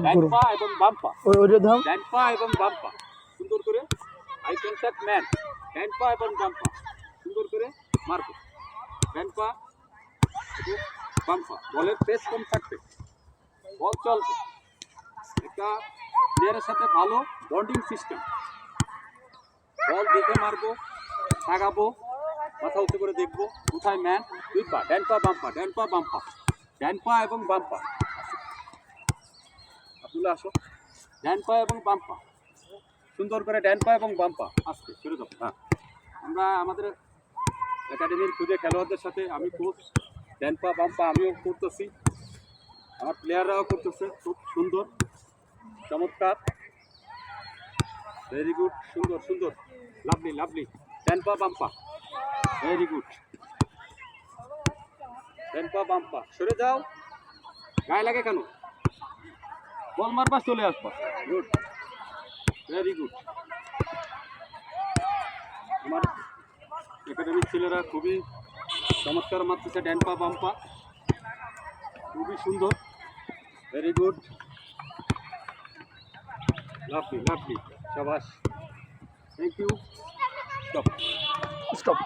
ডান পা এবং বাম পা, ওইটা দাও। ডান পা এবং বাম পা সুন্দর করে আই কন্ট্যাক্ট ম্যান, ডান পা এবং বাম পা সুন্দর করে মারবো, ডান পা এবং বাম পা, বলের পেস কম থাকবে, বল চলবে, একটা প্লেয়ারের সাথে ভালো বন্ডিং সিস্টেম, বল দেখে মারবো, আগাবো, মাথা উঁচু করে দেখবো কোথায় ম্যান, দুই পা, ডান পা বাম পা, ডান পা বাম পা, ডান পা এবং বাম পা, আব্দুল্লাহ আসো, ডান পা এবং বাম পা সুন্দর করে, ডান পা এবং বাম পা আসতে ছেড়ে দাও। হ্যাঁ, আমরা আমাদের একাডেমির খুঁজে খেলোয়াড়দের সাথে আমি কোচ, ডান পা বাম পা আমিও করতেছি, আমার প্লেয়াররাও করতেছে, খুব সুন্দর, চমৎকার, ভেরি গুড, সুন্দর সুন্দর, লাভলি লাভলি, ডান পা বাম পা, ভেরি গুড, ডান পা বাম পা, সরে যাও, গায়ে লাগে কেন, বল মারবা চলে আসবা, গুড, ভেরি গুড। আমার একাডেমির ছেলেরা খুবই চমৎকার মারতেছে, ডান পা বাম পা খুবই সুন্দর, ভেরি গুড, লাভলি লাভলি, শাবাশ, থ্যাংক ইউ, স্টপ স্টপ।